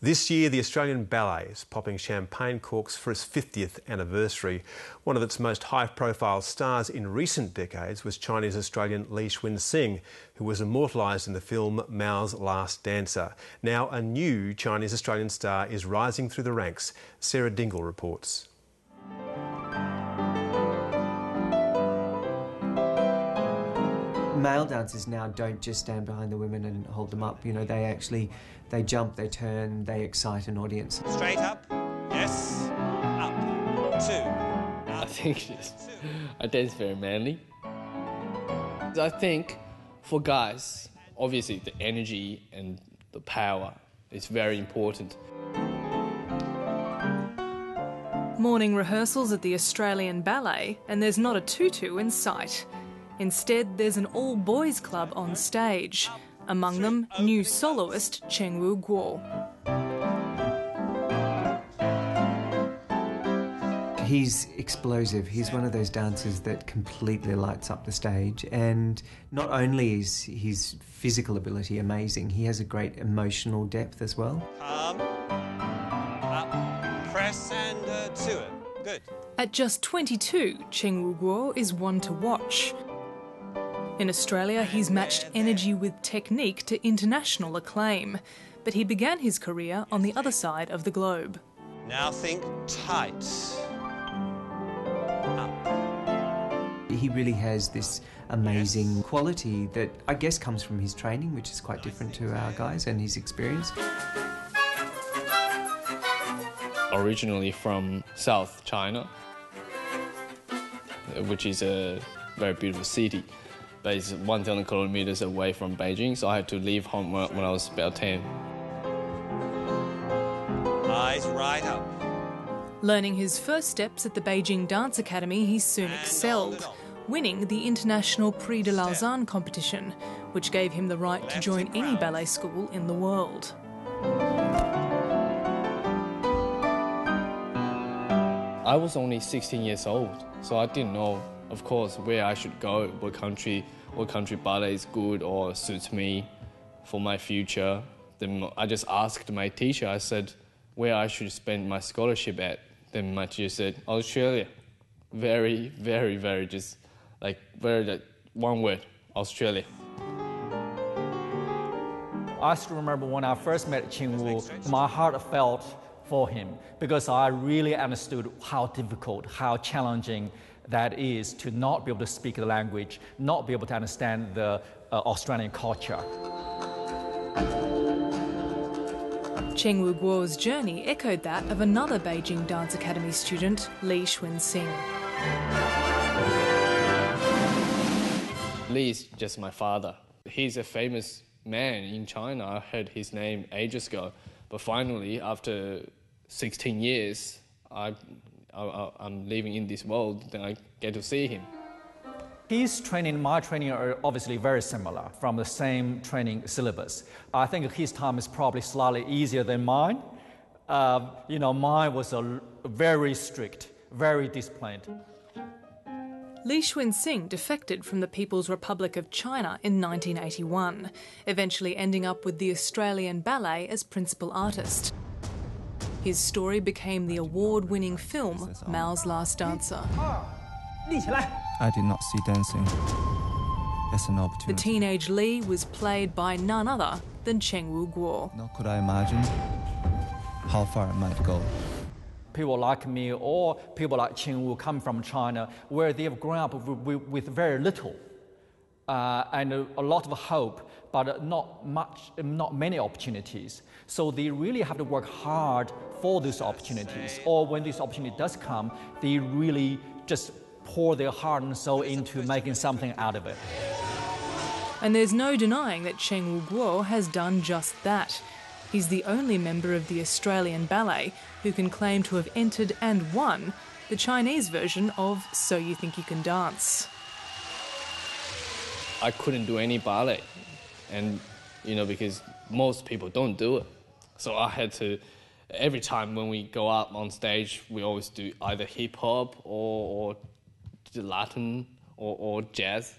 This year, the Australian Ballet is popping champagne corks for its 50th anniversary. One of its most high-profile stars in recent decades was Chinese-Australian Li Cunxin, who was immortalised in the film Mao's Last Dancer. Now a new Chinese-Australian star is rising through the ranks. Sarah Dingle reports. Male dancers now don't just stand behind the women and hold them up. You know, they jump, they turn, they excite an audience. Straight up, yes, up, two. I think I dance very manly. I think for guys, obviously the energy and the power is very important. Morning rehearsals at the Australian Ballet, and there's not a tutu in sight. Instead, there's an all-boys club on stage. Among them, new soloist Cheng Wu Guo. He's explosive. He's one of those dancers that completely lights up the stage. And not only is his physical ability amazing, he has a great emotional depth as well. Up, press and to it. Good. At just 22, Cheng Wu Guo is one to watch. In Australia, he's matched energy with technique to international acclaim, but he began his career on the other side of the globe. Now think tight. Up. He really has this amazing quality that I guess comes from his training, which is quite different to our guys, and his experience. Originally from South China, which is a very beautiful city. But it's 1,000 kilometers away from Beijing, so I had to leave home when I was about 10. Eyes right up. Learning his first steps at the Beijing Dance Academy, he soon excelled, winning the International Prix de Lausanne competition, which gave him the right to join any ballet school in the world. I was only 16 years old, so I didn't know, of course, where I should go, what country ballet is good or suits me for my future. Then I just asked my teacher, I said, where I should spend my scholarship at. Then my teacher said, Australia. Very, very, very just, one word, Australia. I still remember when I first met Cheng Wu, my heart felt for him because I really understood how difficult, how challenging that is to not be able to speak the language, not be able to understand the Australian culture. Cheng Wu Guo's journey echoed that of another Beijing Dance Academy student, Li Cunxin. Li is just my father. He's a famous man in China. I heard his name ages ago. But finally, after 16 years, I'm living in this world, then I get to see him. His training and my training are obviously very similar, from the same training syllabus. I think his time is probably slightly easier than mine. Mine was very strict, very disciplined. Li Cunxin defected from the People's Republic of China in 1981, eventually ending up with the Australian Ballet as principal artist. His story became the award-winning film Mao's Last Dancer. I did not see dancing as an opportunity. The teenage Li was played by none other than Cheng Wu Guo. Nor could I imagine how far I might go. People like me or people like Cheng Wu come from China where they have grown up with very little and a lot of hope, but not many opportunities. So they really have to work hard for these opportunities. Or when this opportunity does come, they really just pour their heart and soul into making something out of it. And there's no denying that Cheng Wu Guo has done just that. He's the only member of the Australian Ballet who can claim to have entered and won the Chinese version of So You Think You Can Dance. I couldn't do any ballet, and because most people don't do it. So I had to, every time when we go up on stage, we always do either hip-hop or Latin or jazz.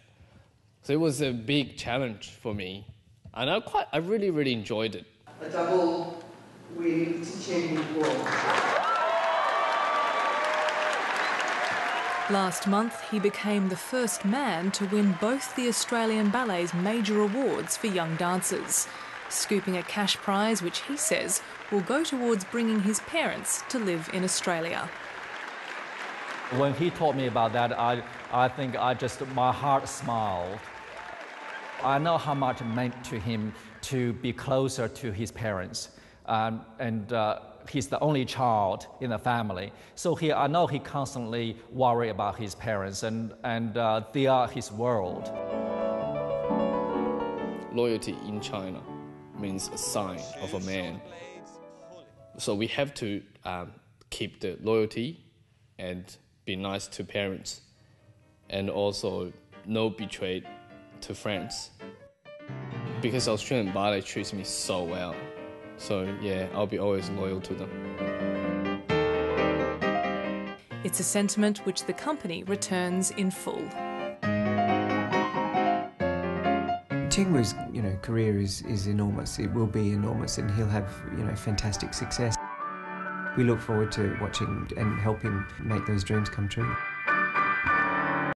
So it was a big challenge for me, and I really, really enjoyed it. A double wing Last month, he became the first man to win both the Australian Ballet's major awards for young dancers, scooping a cash prize which he says will go towards bringing his parents to live in Australia. When he told me about that, I think my heart smiled. I know how much it meant to him to be closer to his parents. He's the only child in the family. So I know he constantly worries about his parents, and they are his world. Loyalty in China means a sign of a man. So we have to keep the loyalty and be nice to parents, and also no betray to friends. Because Australian Ballet treats me so well. So yeah, I'll be always loyal to them. It's a sentiment which the company returns in full. Chengwu's, career is enormous. It will be enormous, and he'll have, fantastic success. We look forward to watching and helping make those dreams come true.